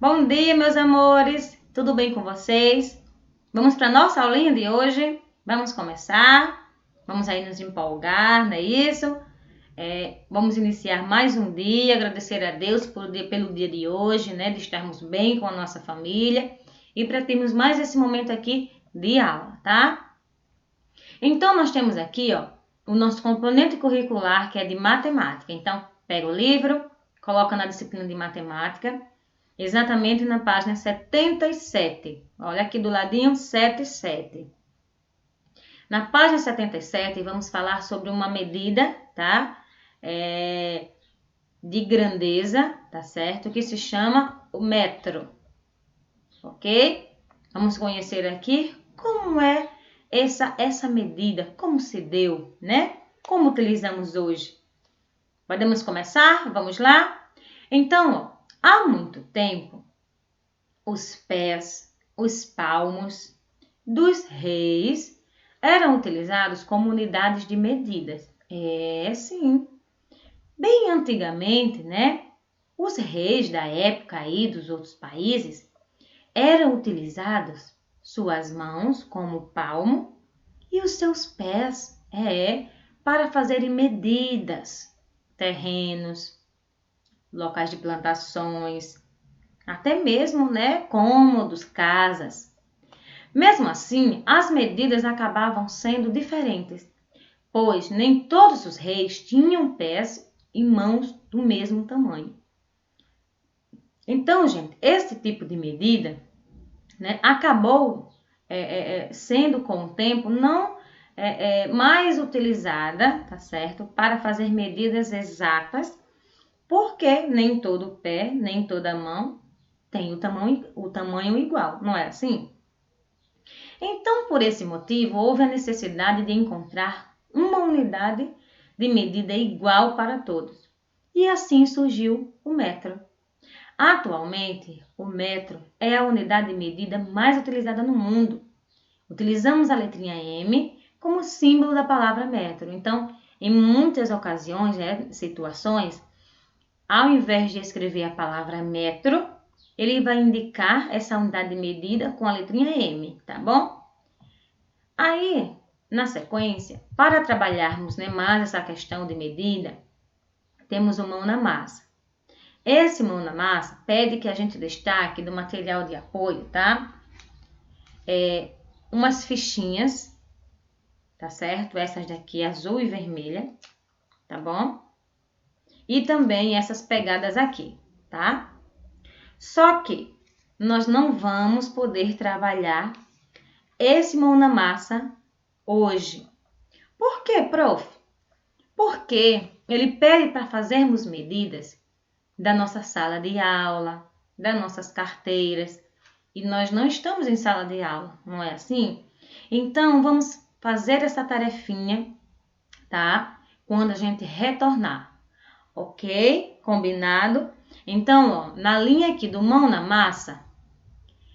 Bom dia, meus amores! Tudo bem com vocês? Vamos para a nossa aulinha de hoje? Vamos começar? Vamos aí nos empolgar, não é isso? Vamos iniciar mais um dia, agradecer a Deus pelo dia de hoje, né? De estarmos bem com a nossa família e para termos mais esse momento aqui de aula, tá? Então, nós temos aqui, ó, o nosso componente curricular que é de matemática. Então, pega o livro, coloca na disciplina de matemática, exatamente na página 77. Olha aqui do ladinho, 77. Na página 77, vamos falar sobre uma medida, tá? De grandeza, tá certo? Que se chama o metro, ok? Vamos conhecer aqui como é essa medida, como se deu, né? Como utilizamos hoje. Podemos começar? Vamos lá? Então, ó, há muito tempo, os pés, os palmos dos reis eram utilizados como unidades de medidas. Sim. Bem antigamente, né? Os reis da época aí dos outros países eram utilizados suas mãos como palmo e os seus pés para fazerem medidas, terrenos, locais de plantações, até mesmo, né, cômodos, casas. Mesmo assim, as medidas acabavam sendo diferentes, pois nem todos os reis tinham pés e mãos do mesmo tamanho. Então, gente, esse tipo de medida, né, acabou sendo com o tempo não mais utilizada, tá certo, para fazer medidas exatas, porque nem todo pé, nem toda mão tem o tamanho igual, não é assim? Então, por esse motivo, houve a necessidade de encontrar uma unidade de medida igual para todos. E assim surgiu o metro. Atualmente, o metro é a unidade de medida mais utilizada no mundo. Utilizamos a letrinha M como símbolo da palavra metro. Então, em muitas ocasiões, situações, ao invés de escrever a palavra metro, ele vai indicar essa unidade de medida com a letrinha M, tá bom? Aí, na sequência, para trabalharmos, né, mais essa questão de medida, temos o mão na massa. Esse mão na massa pede que a gente destaque do material de apoio, tá? Umas fichinhas, tá certo? Essas daqui, azul e vermelha, tá bom? E também essas pegadas aqui, tá? Só que nós não vamos poder trabalhar esse mão na massa hoje. Por quê, prof? Porque ele pede para fazermos medidas da nossa sala de aula, das nossas carteiras, e nós não estamos em sala de aula, não é assim? Então, vamos fazer essa tarefinha, tá? Quando a gente retornar, ok? Combinado? Então, ó, na linha aqui do mão na massa,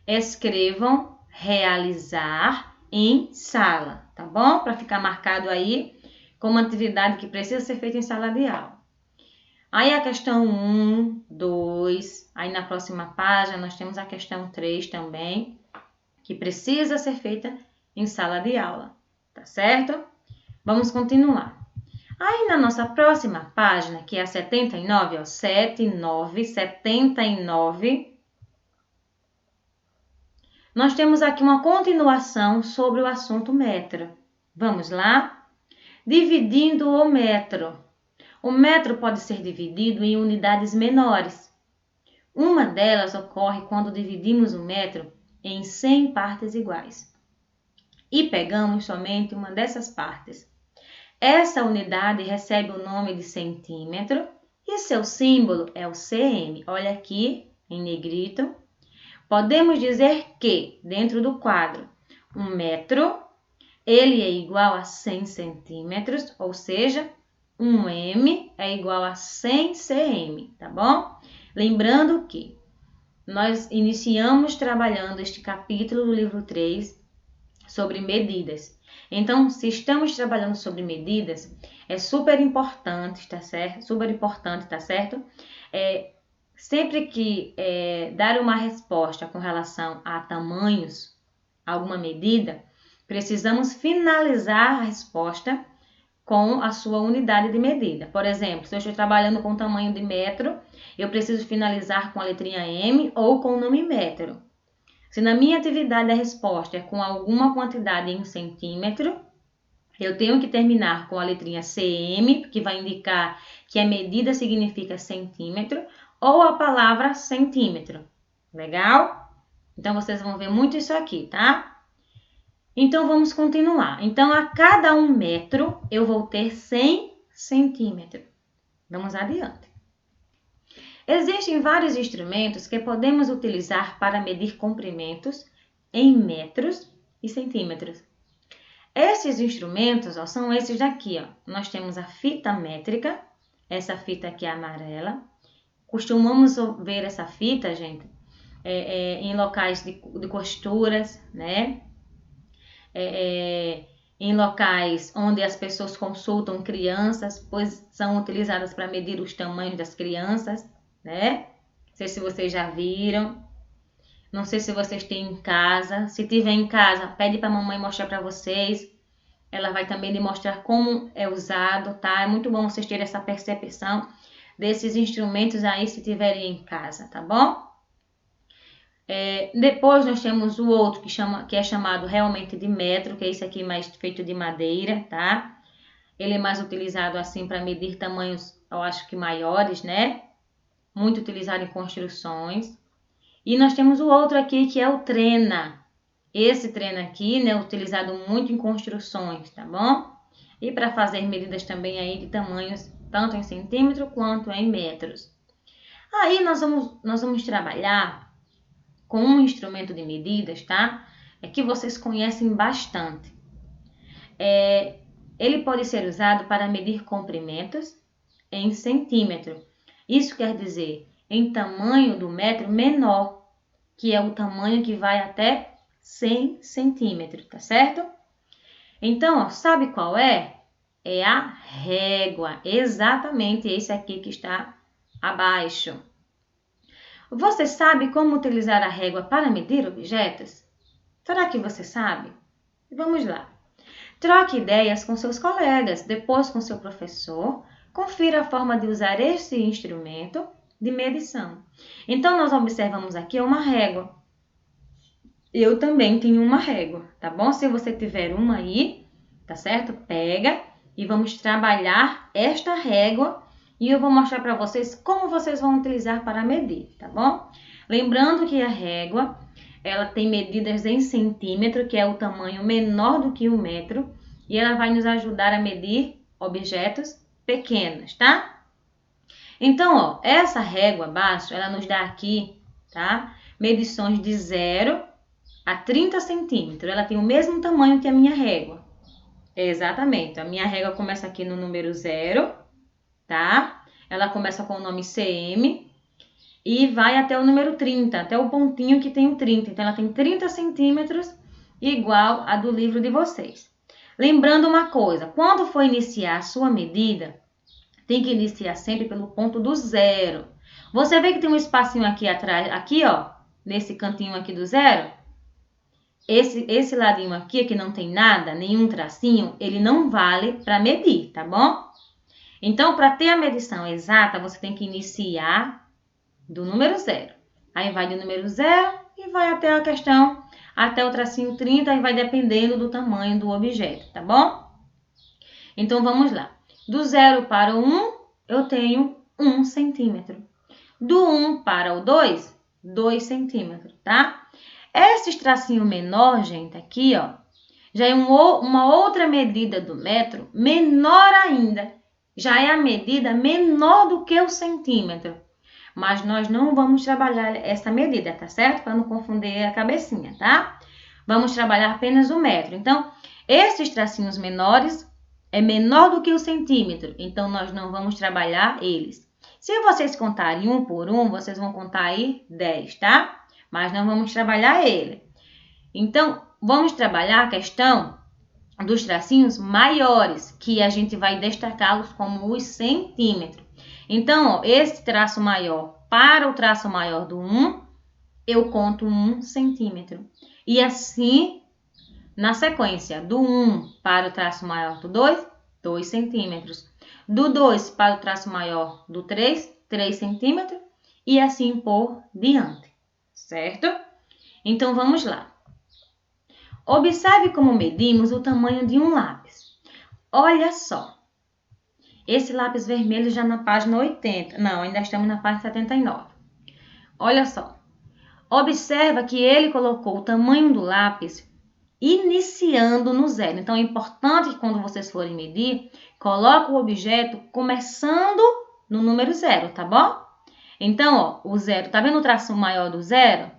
escrevam realizar em sala, tá bom? Para ficar marcado aí como atividade que precisa ser feita em sala de aula. Aí a questão 1, 2, aí na próxima página nós temos a questão 3 também, que precisa ser feita em sala de aula, tá certo? Vamos continuar. Aí na nossa próxima página, que é a 79, ó, 79, nós temos aqui uma continuação sobre o assunto metro. Vamos lá? Dividindo o metro. O metro pode ser dividido em unidades menores. Uma delas ocorre quando dividimos o metro em 100 partes iguais e pegamos somente uma dessas partes. Essa unidade recebe o nome de centímetro e seu símbolo é o cm. Olha aqui em negrito. Podemos dizer que, dentro do quadro, um metro, ele é igual a 100 centímetros, ou seja, um m é igual a 100 cm, tá bom? Lembrando que nós iniciamos trabalhando este capítulo do livro 3 sobre medidas. Então, se estamos trabalhando sobre medidas, é super importante, tá certo? sempre que dar uma resposta com relação a tamanhos, alguma medida, precisamos finalizar a resposta com a sua unidade de medida. Por exemplo, se eu estou trabalhando com tamanho de metro, eu preciso finalizar com a letrinha M ou com o nome metro. Se na minha atividade a resposta é com alguma quantidade em centímetro, eu tenho que terminar com a letrinha CM, que vai indicar que a medida significa centímetro, ou a palavra centímetro. Legal? Então, vocês vão ver muito isso aqui, tá? Então, vamos continuar. Então, a cada 1 metro, eu vou ter 100 centímetros. Vamos adiante. Existem vários instrumentos que podemos utilizar para medir comprimentos em metros e centímetros. Esses instrumentos são esses daqui. Nós temos a fita métrica, essa fita aqui é amarela. Costumamos ver essa fita, gente, em locais de costuras, né? Em locais onde as pessoas consultam crianças, pois são utilizadas para medir os tamanhos das crianças, né? Não sei se vocês já viram. Não sei se vocês têm em casa. Se tiver em casa, pede para a mamãe mostrar para vocês. Ela vai também lhe mostrar como é usado, tá? É muito bom vocês terem essa percepção desses instrumentos aí se tiverem em casa, tá bom? Depois nós temos o outro que é chamado realmente de metro, que é esse aqui mais feito de madeira, tá? Ele é mais utilizado assim para medir tamanhos, eu acho que maiores, né? Muito utilizado em construções. E nós temos o outro aqui que é o trena. Esse trena aqui, né, é utilizado muito em construções, tá bom? E para fazer medidas também aí de tamanhos, tanto em centímetro quanto em metros. Aí nós vamos trabalhar com um instrumento de medidas, tá? Que vocês conhecem bastante. Ele pode ser usado para medir comprimentos em centímetro. Isso quer dizer em tamanho do metro menor, que é o tamanho que vai até 100 centímetros, tá certo? Então, sabe qual é? É a régua, exatamente esse aqui que está abaixo. Você sabe como utilizar a régua para medir objetos? Será que você sabe? Vamos lá. Troque ideias com seus colegas, depois com seu professor. Confira a forma de usar este instrumento de medição. Então, nós observamos aqui uma régua. Eu também tenho uma régua, tá bom? Se você tiver uma aí, tá certo? Pega e vamos trabalhar esta régua e eu vou mostrar para vocês como vocês vão utilizar para medir, tá bom? Lembrando que a régua, ela tem medidas em centímetro, que é o tamanho menor do que 1 metro, e ela vai nos ajudar a medir objetos pequenos, tá? Então, essa régua abaixo, ela nos dá aqui, tá? Medições de 0 a 30 centímetros. Ela tem o mesmo tamanho que a minha régua. Exatamente. A minha régua começa aqui no número 0, tá? Ela começa com o nome CM e vai até o número 30, até o pontinho que tem o 30. Então, ela tem 30 centímetros, igual a do livro de vocês. Lembrando uma coisa, quando for iniciar a sua medida, tem que iniciar sempre pelo ponto do 0. Você vê que tem um espacinho aqui atrás, aqui, nesse cantinho aqui do 0? Esse ladinho aqui, que não tem nada, nenhum tracinho, ele não vale para medir, tá bom? Então, para ter a medição exata, você tem que iniciar do número 0. Aí vai do número 0 e vai até a questão, até o tracinho 30, e vai dependendo do tamanho do objeto, tá bom? Então, vamos lá. Do 0 para o 1, eu tenho 1 centímetro. Do 1 para o 2, 2 centímetros, tá? Esse tracinho menor, gente, aqui, já é uma outra medida do metro, menor ainda. Já é a medida menor do que o centímetro. Mas nós não vamos trabalhar essa medida, tá certo? Para não confundir a cabecinha, tá? Vamos trabalhar apenas o metro. Então, esses tracinhos menores é menor do que o centímetro. Então, nós não vamos trabalhar eles. Se vocês contarem um por um, vocês vão contar aí 10, tá? Mas não vamos trabalhar ele. Então, vamos trabalhar a questão dos tracinhos maiores, que a gente vai destacá-los como os centímetros. Então, esse traço maior para o traço maior do 1, eu conto 1 centímetro. E assim, na sequência, do 1 para o traço maior do 2, 2 centímetros. Do 2 para o traço maior do 3, 3 centímetros. E assim por diante, certo? Então, vamos lá. Observe como medimos o tamanho de um lápis. Olha só. Esse lápis vermelho já na página 80. Não, ainda estamos na página 79. Olha só. Observa que ele colocou o tamanho do lápis iniciando no zero. Então, é importante que quando vocês forem medir, coloque o objeto começando no número zero, tá bom? Então, ó, o zero, tá vendo o traço maior do zero?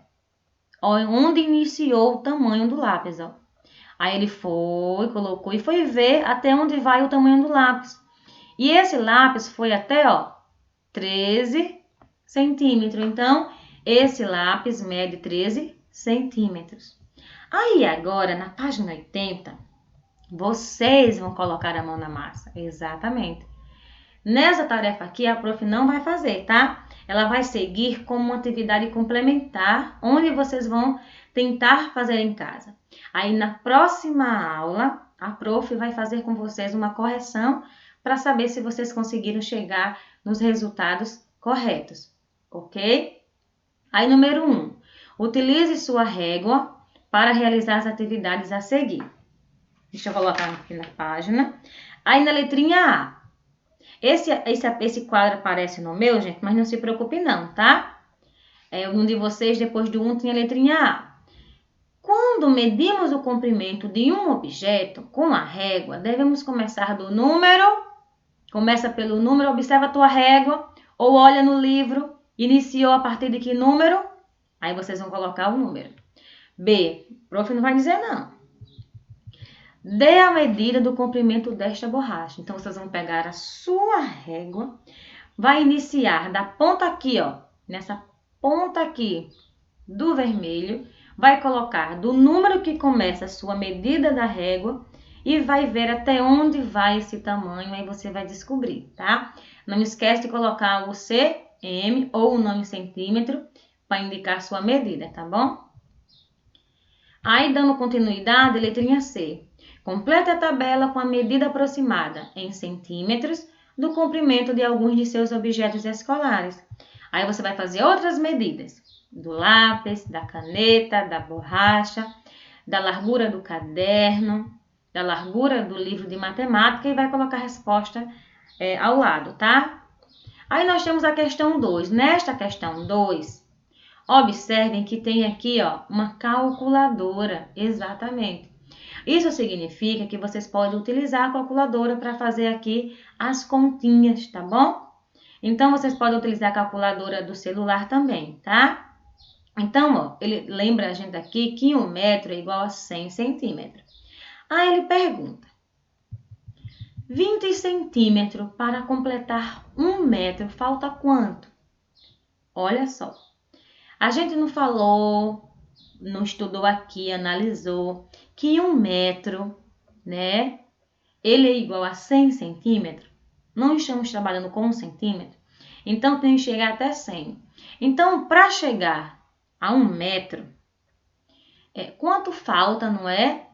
Ó, onde iniciou o tamanho do lápis, ó. Aí ele foi, colocou e foi ver até onde vai o tamanho do lápis. E esse lápis foi até, ó, 13 centímetros. Então, esse lápis mede 13 centímetros. Aí, agora, na página 80, vocês vão colocar a mão na massa. Exatamente. Nessa tarefa aqui, a prof não vai fazer, tá? Ela vai seguir como uma atividade complementar, onde vocês vão tentar fazer em casa. Aí, na próxima aula, a prof vai fazer com vocês uma correção para saber se vocês conseguiram chegar nos resultados corretos, ok? Aí, número 1. Utilize sua régua para realizar as atividades a seguir. Deixa eu colocar aqui na página. Aí, na letrinha A. Esse quadro aparece no meu, gente, mas não se preocupe não, tá? Um de vocês, depois do 1, tem a letrinha A. Quando medimos o comprimento de um objeto com a régua, devemos começar do número. Começa pelo número, observa a tua régua, ou olha no livro, iniciou a partir de que número? Aí vocês vão colocar o número. B, o prof não vai dizer não. Dê a medida do comprimento desta borracha. Então, vocês vão pegar a sua régua, vai iniciar da ponta aqui, ó, nessa ponta aqui do vermelho, vai colocar do número que começa a sua medida da régua e vai ver até onde vai esse tamanho, aí você vai descobrir, tá? Não esquece de colocar o cm ou o nome centímetro para indicar sua medida, tá bom? Aí, dando continuidade, letrinha C. Complete a tabela com a medida aproximada, em centímetros, do comprimento de alguns de seus objetos escolares. Aí você vai fazer outras medidas, do lápis, da caneta, da borracha, da largura do caderno, da largura do livro de matemática e vai colocar a resposta ao lado, tá? Aí nós temos a questão 2. Nesta questão 2, observem que tem aqui, ó, uma calculadora, exatamente. Isso significa que vocês podem utilizar a calculadora para fazer aqui as continhas, tá bom? Então, vocês podem utilizar a calculadora do celular também, tá? Então, ó, ele lembra a gente aqui que 1 metro é igual a 100 centímetros. Aí ele pergunta, 20 centímetros para completar 1 metro, falta quanto? Olha só, a gente não falou, não estudou aqui, analisou que 1 metro, né, ele é igual a 100 centímetros. Não estamos trabalhando com 1 centímetro, então tem que chegar até 100. Então, para chegar a 1 metro, quanto falta, não é?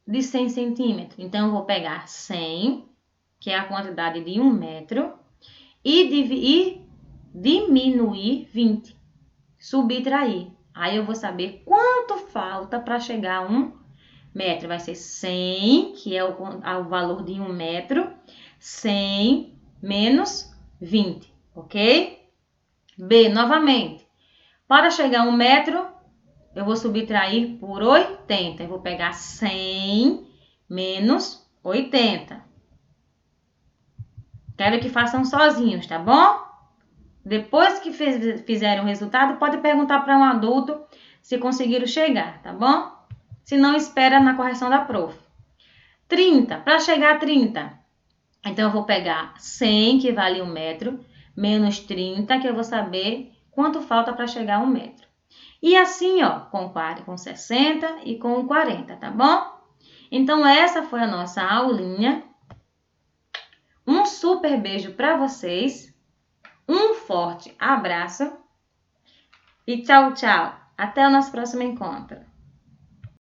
De 100 centímetros. Então, eu vou pegar 100, que é a quantidade de 1 metro, e diminuir 20. Subtrair. Aí eu vou saber quanto falta para chegar a 1 metro. Vai ser 100, que é o valor de 1 metro, 100 menos 20, ok? B, novamente. Para chegar a 1 metro, eu vou subtrair por 80. Eu vou pegar 100 menos 80. Quero que façam sozinhos, tá bom? Depois que fizerem o resultado, pode perguntar para um adulto se conseguiram chegar, tá bom? Se não, espera na correção da prof. 30, para chegar a 30. Então, eu vou pegar 100, que vale 1 metro, menos 30, que eu vou saber quanto falta para chegar a 1 metro. E assim, ó, com 60 e com 40, tá bom? Então, essa foi a nossa aulinha. Um super beijo para vocês. Um forte abraço e tchau, tchau. Até o nosso próximo encontro.